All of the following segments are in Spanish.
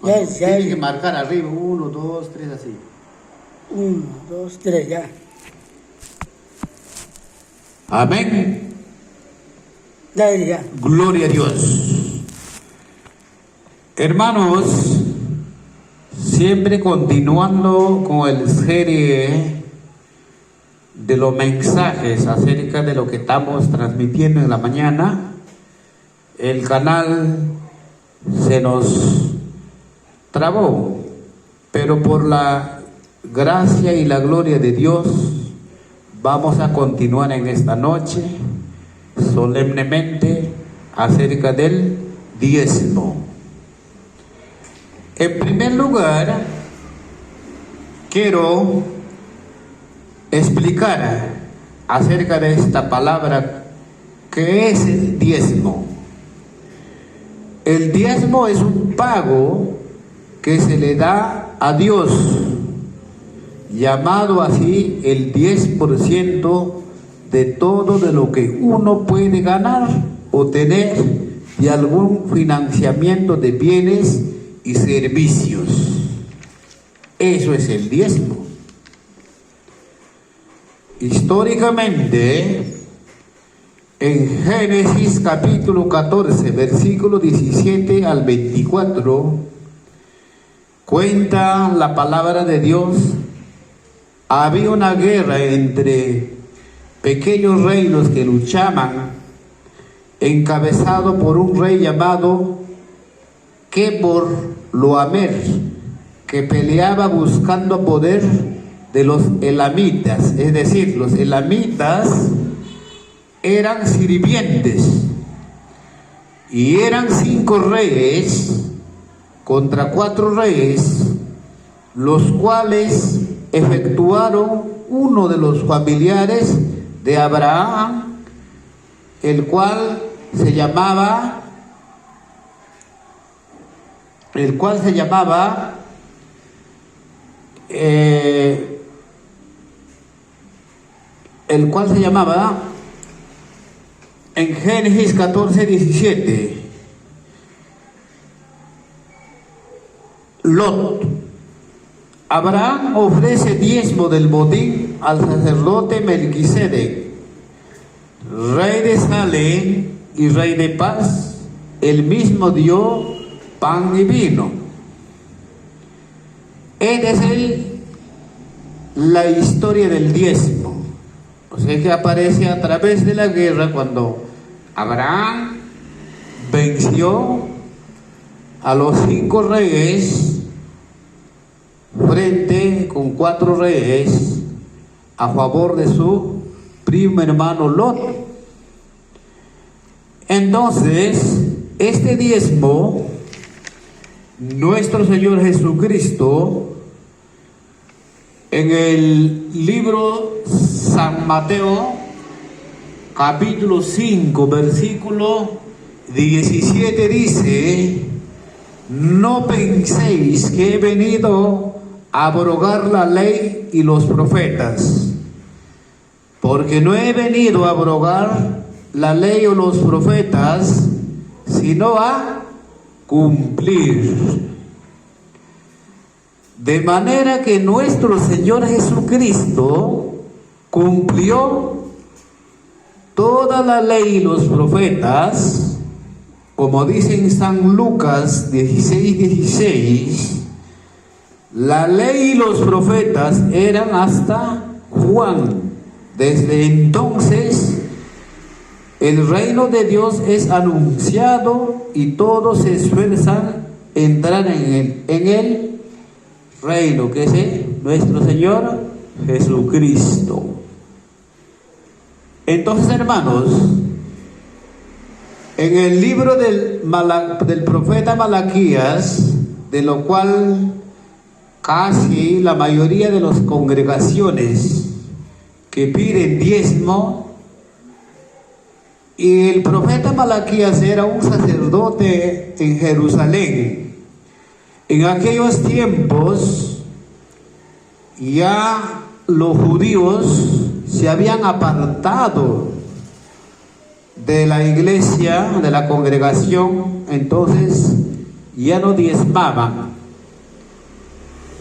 Ya, Tiene que marcar arriba, 1, 2, 3, así. 1, 2, 3, ya. Amén. Ya. Gloria a Dios. Hermanos, siempre continuando con el serie de los mensajes acerca de lo que estamos transmitiendo en la mañana, el canal se nos trabó, pero por la gracia y la gloria de Dios vamos a continuar en esta noche solemnemente acerca del diezmo. En primer lugar, quiero explicar acerca de esta palabra, ¿qué es el diezmo? El diezmo es un pago que se le da a Dios, llamado así el 10% de todo de lo que uno puede ganar o tener de algún financiamiento de bienes y servicios. Eso es el diezmo. Históricamente, en Génesis capítulo 14, versículo 17 al 24, cuenta la palabra de Dios, había una guerra entre pequeños reinos que luchaban, encabezado por un rey llamado Kedorlaomer, que peleaba buscando poder de los elamitas. Es decir, los elamitas eran sirvientes y eran 5 reyes contra 4 reyes, los cuales efectuaron uno de los familiares de Abraham, el cual se llamaba en Génesis 14, 17, Lot. Abraham ofrece diezmo del botín al sacerdote Melquisedec, rey de Salem y rey de paz. Él mismo dio pan y vino. Esta es la historia del diezmo. O sea que aparece a través de la guerra cuando Abraham venció a los 5 reyes frente con 4 reyes a favor de su primo hermano Lot. Entonces, este diezmo, nuestro Señor Jesucristo, en el libro San Mateo, capítulo 5, versículo 17, dice: no penséis que he venido a abrogar la ley y los profetas, porque no he venido a abrogar la ley o los profetas, sino a cumplir. De manera que nuestro Señor Jesucristo cumplió toda la ley y los profetas, como dice en San Lucas 16, 16, la ley y los profetas eran hasta Juan. Desde entonces el reino de Dios es anunciado y todos se esfuerzan en entrar en el reino, que es nuestro Señor Jesucristo. Entonces, hermanos, en el libro del profeta Malaquías, de lo cual casi la mayoría de las congregaciones que piden diezmo, y el profeta Malaquías era un sacerdote en Jerusalén. En aquellos tiempos ya los judíos se habían apartado de la iglesia, de la congregación, entonces ya no diezmaban.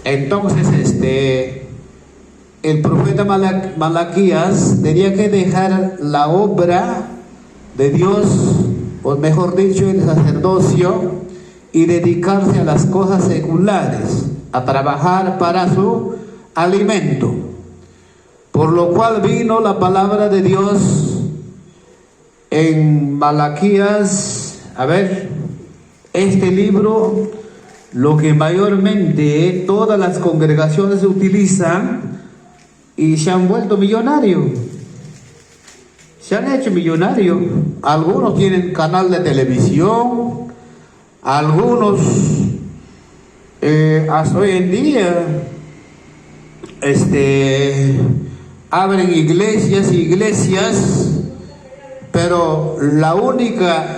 Entonces, el profeta Malaquías tenía que dejar la obra de Dios, o mejor dicho, el sacerdocio, y dedicarse a las cosas seculares, a trabajar para su alimento. Por lo cual vino la palabra de Dios en Malaquías. A ver, este libro, lo que mayormente todas las congregaciones utilizan, y se han vuelto millonarios. Se han hecho millonarios. Algunos tienen canal de televisión, algunos hasta hoy en día abren iglesias, pero la única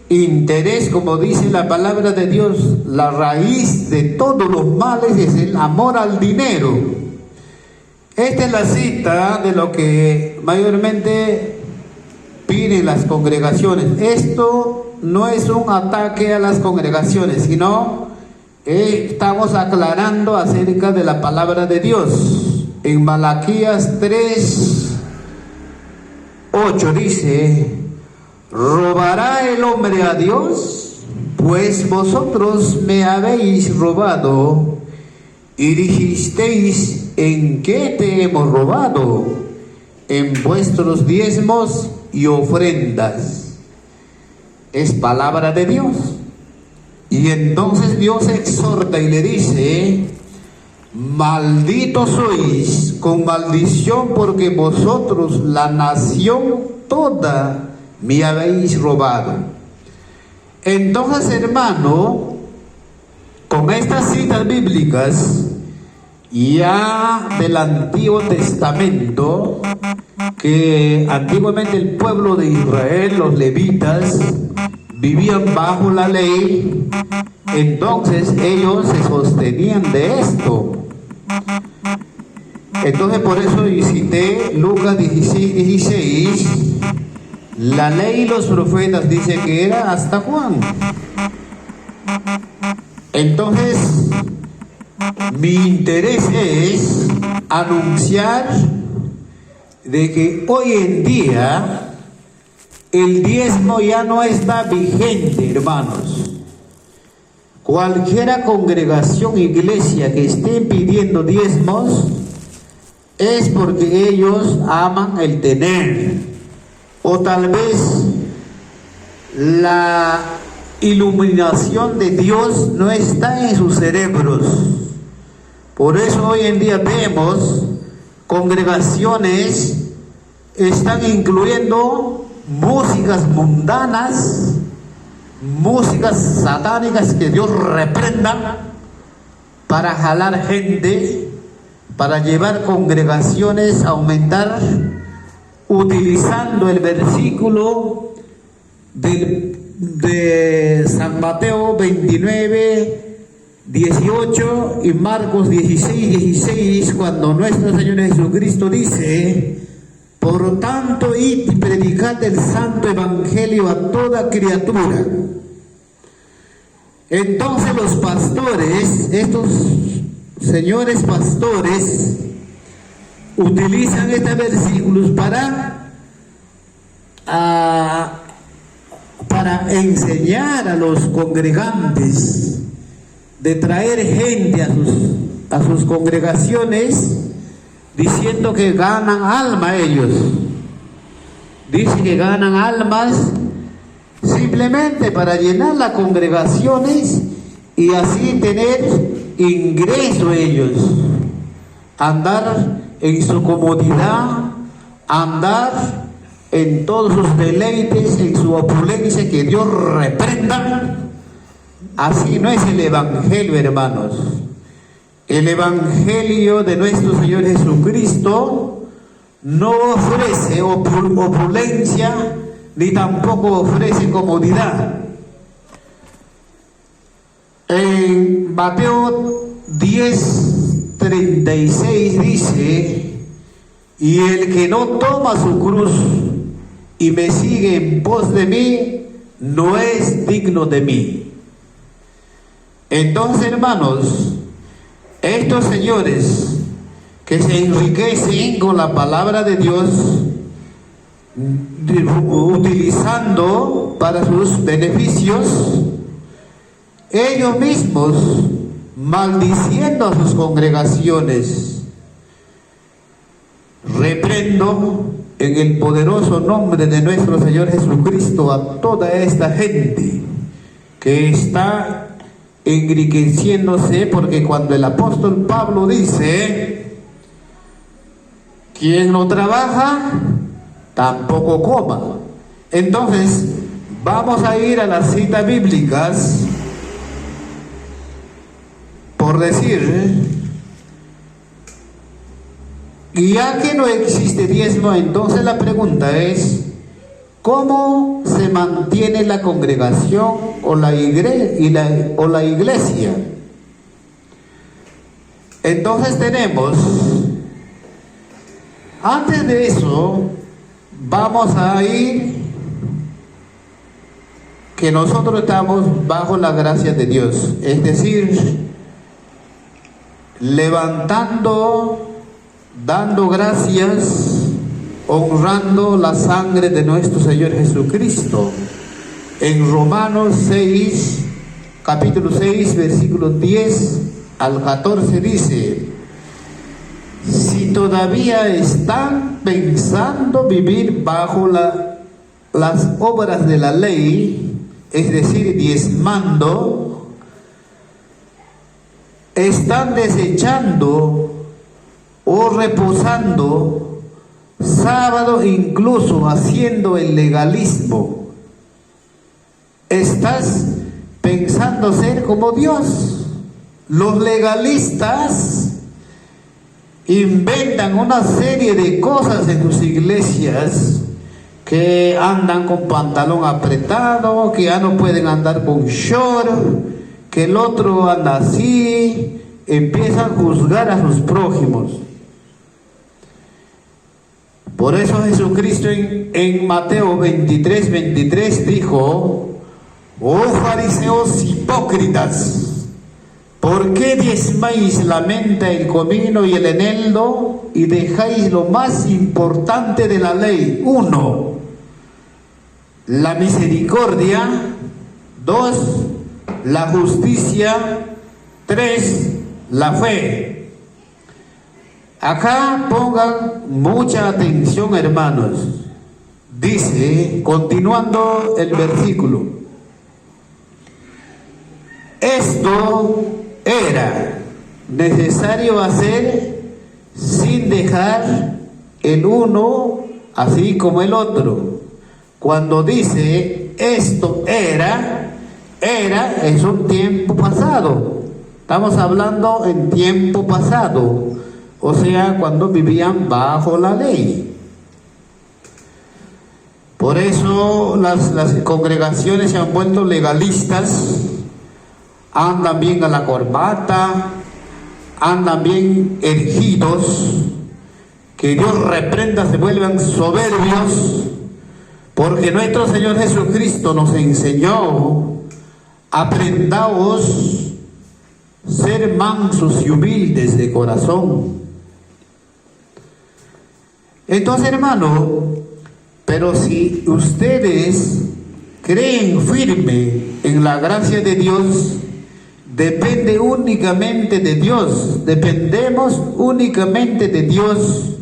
interés, como dice la palabra de Dios, la raíz de todos los males es el amor al dinero. Esta es la cita de lo que mayormente piden las congregaciones. Esto no es un ataque a las congregaciones, sino estamos aclarando acerca de la palabra de Dios. En Malaquías 3:8 dice: ¿robará el hombre a Dios? Pues vosotros me habéis robado. Y dijisteis: ¿en qué te hemos robado? En vuestros diezmos y ofrendas. Es palabra de Dios. Y entonces Dios exhorta y le dice: malditos sois con maldición, porque vosotros, la nación toda, me habéis robado. Entonces, hermano, con estas citas bíblicas ya del Antiguo Testamento, que antiguamente el pueblo de Israel, los levitas, vivían bajo la ley, entonces ellos se sostenían de esto. Entonces por eso cité Lucas 16:16, la ley y los profetas, dice que era hasta Juan. Entonces mi interés es anunciar de que hoy en día el diezmo ya no está vigente, hermanos. Cualquiera congregación, iglesia que esté pidiendo diezmos es porque ellos aman el tener, o tal vez la iluminación de Dios no está en sus cerebros. Por eso hoy en día vemos congregaciones están incluyendo músicas mundanas, músicas satánicas, que Dios reprenda, para jalar gente, para llevar congregaciones a aumentar, utilizando el versículo de San Mateo 29:18 y Marcos 16:16, cuando nuestro Señor Jesucristo dice: por tanto, id y predicad el santo evangelio a toda criatura. Entonces los pastores, estos señores pastores, utilizan estos versículos para enseñar a los congregantes, de traer gente a sus congregaciones, diciendo que ganan alma ellos. Dice que ganan almas simplemente para llenar las congregaciones y así tener ingreso ellos, andar en su comodidad, andar en todos sus deleites, en su opulencia, que Dios reprenda. Así no es el evangelio, hermanos. El evangelio de nuestro Señor Jesucristo no ofrece opulencia, ni tampoco ofrece comodidad. En Mateo 10:36 dice: y el que no toma su cruz y me sigue en pos de mí, no es digno de mí. Entonces, hermanos, estos señores que se enriquecen con la palabra de Dios, utilizando para sus beneficios, ellos mismos maldiciendo a sus congregaciones, reprendo en el poderoso nombre de nuestro Señor Jesucristo a toda esta gente que está enriqueciéndose, porque cuando el apóstol Pablo dice: quien no trabaja, tampoco coma. Entonces, vamos a ir a las citas bíblicas, por decir, y ya que no existe diezmo, entonces la pregunta es: ¿cómo se mantiene la congregación o la iglesia? Entonces tenemos, antes de eso, vamos a ir, que nosotros estamos bajo la gracia de Dios, es decir, levantando, dando gracias, honrando la sangre de nuestro Señor Jesucristo. En Romanos 6, capítulo 6, versículos 10 al 14 dice: si todavía están pensando vivir bajo las obras de la ley, es decir, diezmando, están desechando o reposando sábado, incluso haciendo el legalismo. Estás pensando ser como Dios. Los legalistas inventan una serie de cosas en sus iglesias, que andan con pantalón apretado, que ya no pueden andar con short, que el otro anda así, empiezan a juzgar a sus prójimos. Por eso Jesucristo en Mateo 23 dijo: oh fariseos hipócritas, ¿por qué diezmáis la menta, el comino y el eneldo, y dejáis lo más importante de la ley? 1, la misericordia. 2, la justicia. 3, la fe. Acá pongan mucha atención, hermanos. Dice, continuando el versículo: esto era necesario hacer sin dejar el uno así como el otro. Cuando dice esto era es un tiempo pasado. Estamos hablando en tiempo pasado, o sea, cuando vivían bajo la ley. Por eso las congregaciones se han vuelto legalistas, andan bien a la corbata, andan bien erigidos, que Dios reprenda, se vuelvan soberbios, porque nuestro Señor Jesucristo nos enseñó: aprendaos ser mansos y humildes de corazón. Entonces, hermano, pero si ustedes creen firme en la gracia de Dios, depende únicamente de Dios, dependemos únicamente de Dios.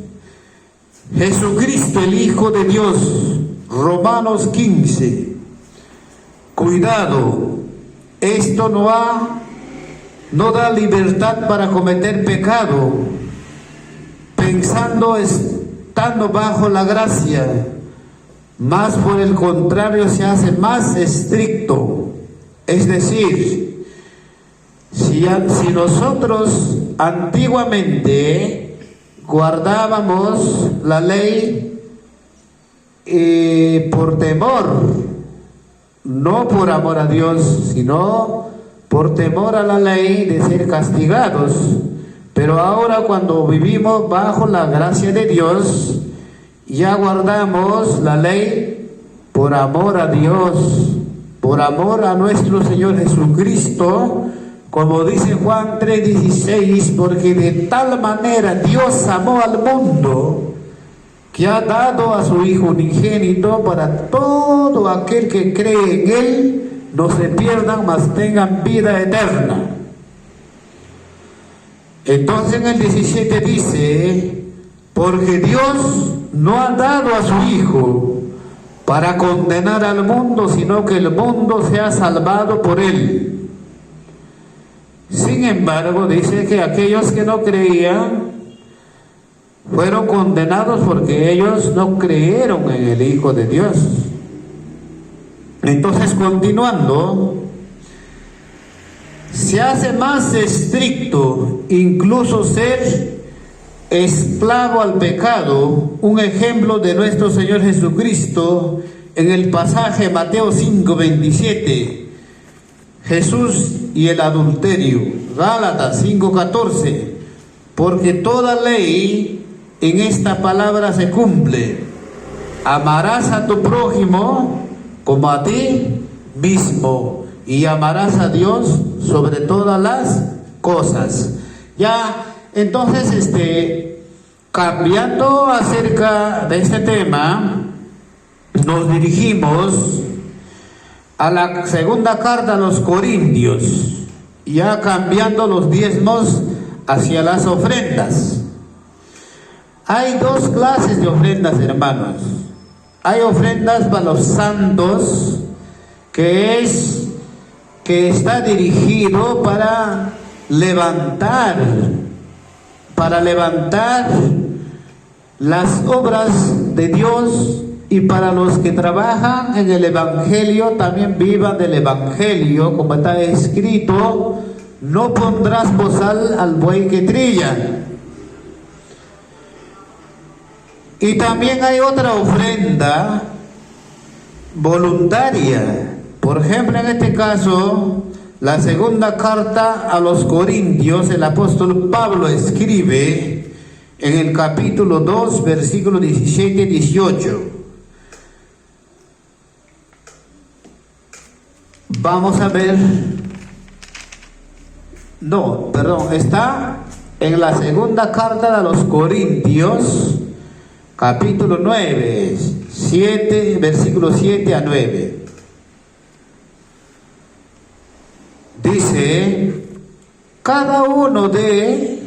Jesucristo, el Hijo de Dios, Romanos 15. Cuidado, esto no da libertad para cometer pecado, pensando estando bajo la gracia, más por el contrario se hace más estricto. Es decir, si nosotros antiguamente guardábamos la ley por temor, no por amor a Dios, sino por temor a la ley de ser castigados, pero ahora cuando vivimos bajo la gracia de Dios, ya guardamos la ley por amor a Dios, por amor a nuestro Señor Jesucristo, Como dice Juan 3:16, porque de tal manera Dios amó al mundo que ha dado a su Hijo unigénito para todo aquel que cree en Él no se pierdan, mas tengan vida eterna. Entonces en el 17 dice, porque Dios no ha dado a su Hijo para condenar al mundo, sino que el mundo sea salvado por Él. Sin embargo, dice que aquellos que no creían fueron condenados porque ellos no creyeron en el Hijo de Dios. Entonces, continuando, se hace más estricto incluso ser esclavo al pecado. Un ejemplo de nuestro Señor Jesucristo en el pasaje Mateo 5:27, Jesús y el adulterio. Gálatas 5:14, porque toda ley en esta palabra se cumple: amarás a tu prójimo como a ti mismo, y amarás a Dios sobre todas las cosas. Ya, entonces, cambiando acerca de este tema, nos dirigimos a la segunda carta a los Corintios, ya cambiando los diezmos hacia las ofrendas. Hay dos clases de ofrendas, hermanos. Hay ofrendas para los santos, que está dirigido para levantar las obras de Dios, y para los que trabajan en el Evangelio también vivan del Evangelio, como está escrito: no pondrás bozal al buey que trilla. Y también hay otra ofrenda voluntaria. Por ejemplo, en este caso, la segunda carta a los Corintios, el apóstol Pablo escribe en el capítulo 2, versículos 17 y 18. Vamos a ver. Está en la segunda carta a los Corintios, capítulo 9, versículos 7 a 9. Dice: cada uno de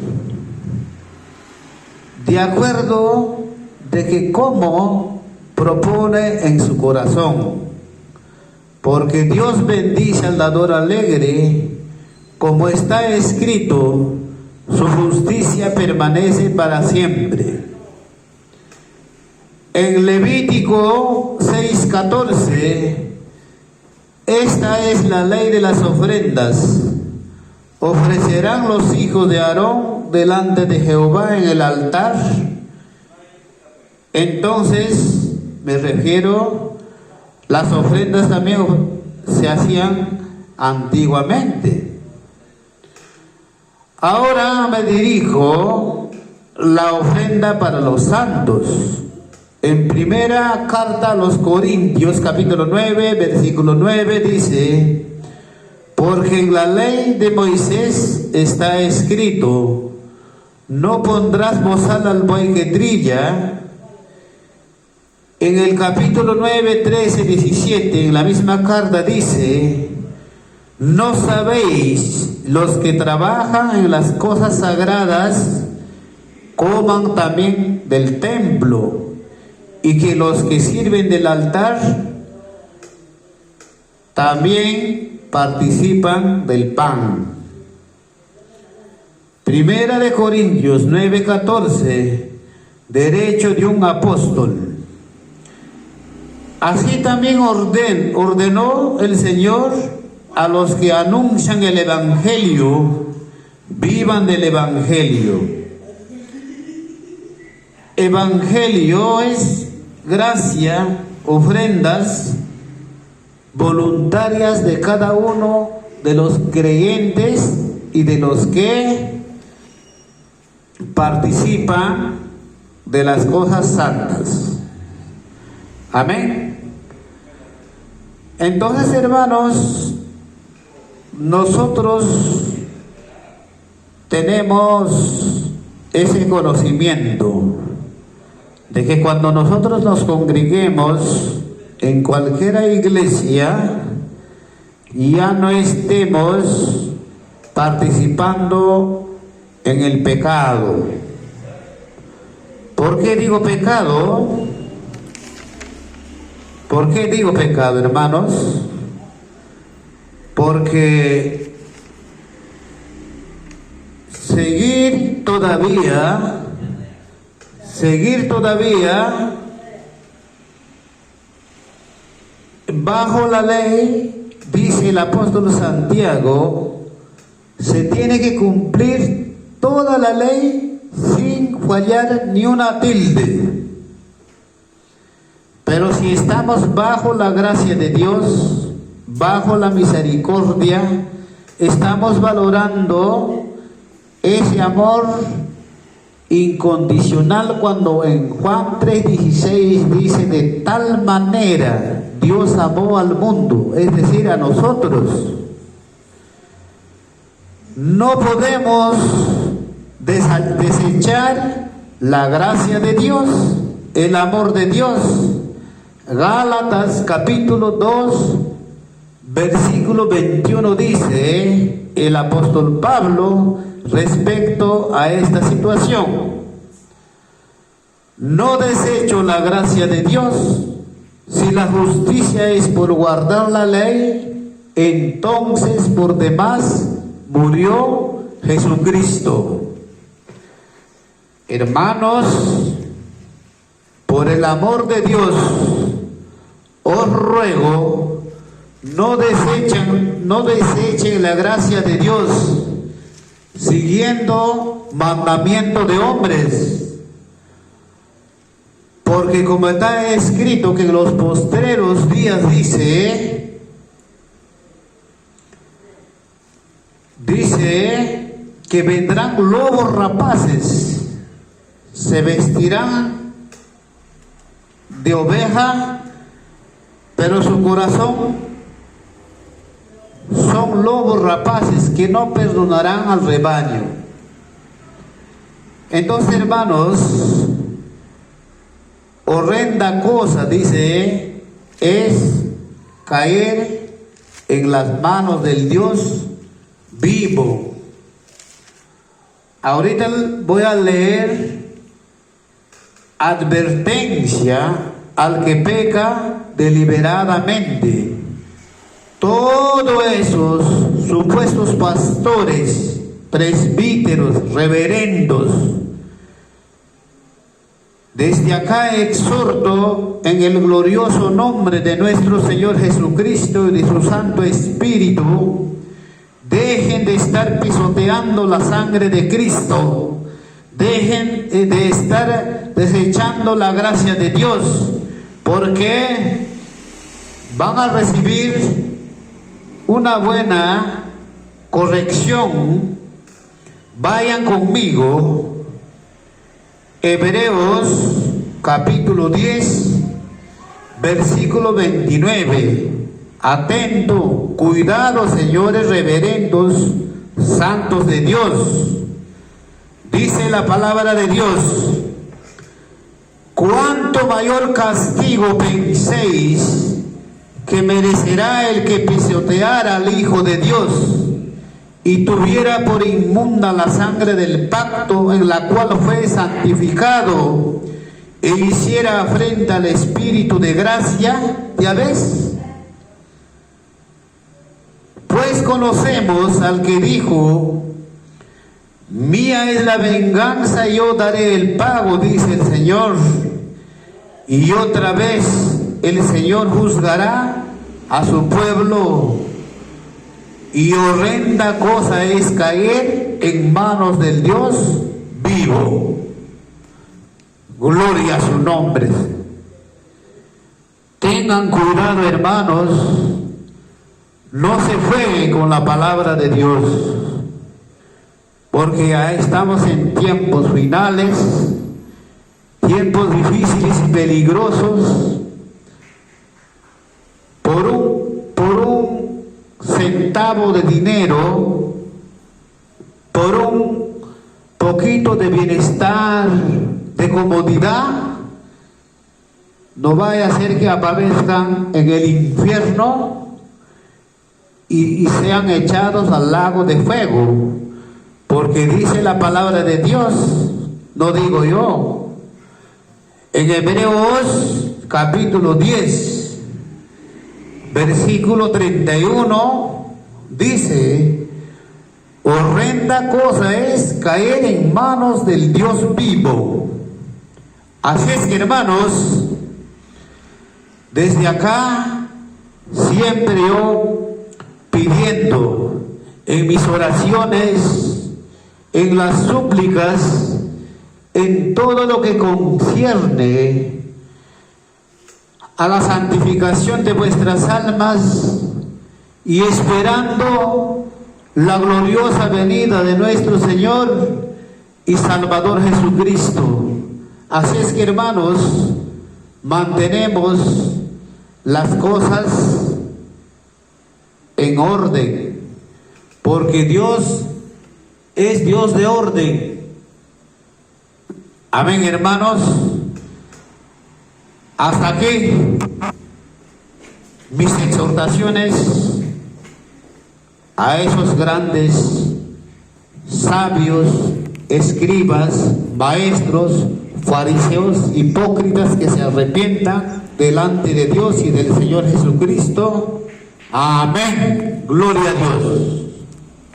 acuerdo de que como propone en su corazón, porque Dios bendice al dador alegre, como está escrito: su justicia permanece para siempre. En Levítico 6:14, esta es la ley de las ofrendas. Ofrecerán los hijos de Aarón delante de Jehová en el altar. Entonces, me refiero, las ofrendas también se hacían antiguamente. Ahora me dirijo la ofrenda para los santos. En primera carta a los Corintios, capítulo 9, versículo 9, dice: porque en la ley de Moisés está escrito: no pondrás bozal al buey que trilla. En el capítulo 9, 13, 17, en la misma carta dice: ¿no sabéis los que trabajan en las cosas sagradas coman también del templo, y que los que sirven del altar también participan del pan? Primera de Corintios 9:14, derecho de un apóstol. Así también ordenó el Señor a los que anuncian el Evangelio, vivan del Evangelio. Evangelio es gracia, ofrendas voluntarias de cada uno de los creyentes y de los que participan de las cosas santas. Amén. Entonces, hermanos, nosotros tenemos ese conocimiento de que cuando nosotros nos congreguemos en cualquier iglesia, ya no estemos participando en el pecado. ¿Por qué digo pecado? ¿Por qué digo pecado, hermanos? Porque seguir todavía bajo la ley, dice el apóstol Santiago, se tiene que cumplir toda la ley sin fallar ni una tilde. Pero si estamos bajo la gracia de Dios, bajo la misericordia, estamos valorando ese amor incondicional, cuando en Juan 3:16 dice: de tal manera Dios amó al mundo, es decir, a nosotros. No podemos desechar la gracia de Dios, el amor de Dios. Gálatas capítulo 2 versículo 21 dice el apóstol Pablo respecto a esta situación: no desecho la gracia de Dios. Si la justicia es por guardar la ley, entonces por demás murió Jesucristo. Hermanos, por el amor de Dios, os ruego, no desechen la gracia de Dios siguiendo mandamiento de hombres. Porque como está escrito que en los postreros días dice que vendrán lobos rapaces, se vestirán de oveja, pero su corazón son lobos rapaces que no perdonarán al rebaño. Entonces, hermanos, horrenda cosa, dice, es caer en las manos del Dios vivo. Ahorita voy a leer advertencia al que peca deliberadamente. Todos esos supuestos pastores, presbíteros, reverendos, desde acá exhorto en el glorioso nombre de nuestro Señor Jesucristo y de su Santo Espíritu: dejen de estar pisoteando la sangre de Cristo, dejen de estar desechando la gracia de Dios, porque van a recibir una buena corrección. Vayan conmigo, Hebreos capítulo 10, versículo 29. Atento, cuidado, señores reverendos, santos de Dios. Dice la palabra de Dios: ¿cuánto mayor castigo penséis que merecerá el que pisoteara al Hijo de Dios y tuviera por inmunda la sangre del pacto en la cual fue santificado e hiciera afrenta al Espíritu de gracia? ¿Ya ves? Pues conocemos al que dijo: mía es la venganza, yo daré el pago, dice el Señor. Y otra vez el Señor juzgará a su pueblo. Y horrenda cosa es caer en manos del Dios vivo. Gloria a su nombre. Tengan cuidado, hermanos, no se jueguen con la palabra de Dios, porque ya estamos en tiempos finales, tiempos difíciles y peligrosos. Por un centavo de dinero, por un poquito de bienestar, de comodidad, no vaya a ser que aparezcan en el infierno y sean echados al lago de fuego, porque dice la palabra de Dios, no digo yo, en Hebreos capítulo 10, versículo 31, dice: horrenda cosa es caer en manos del Dios vivo. Así es que, hermanos, desde acá siempre yo pidiendo en mis oraciones, en las súplicas, en todo lo que concierne a la santificación de vuestras almas y esperando la gloriosa venida de nuestro Señor y Salvador Jesucristo. Así es que, hermanos, mantenemos las cosas en orden, porque Dios es Dios de orden. Amén, hermanos. Hasta aquí mis exhortaciones a esos grandes sabios, escribas, maestros, fariseos, hipócritas, que se arrepientan delante de Dios y del Señor Jesucristo. Amén. Gloria a Dios.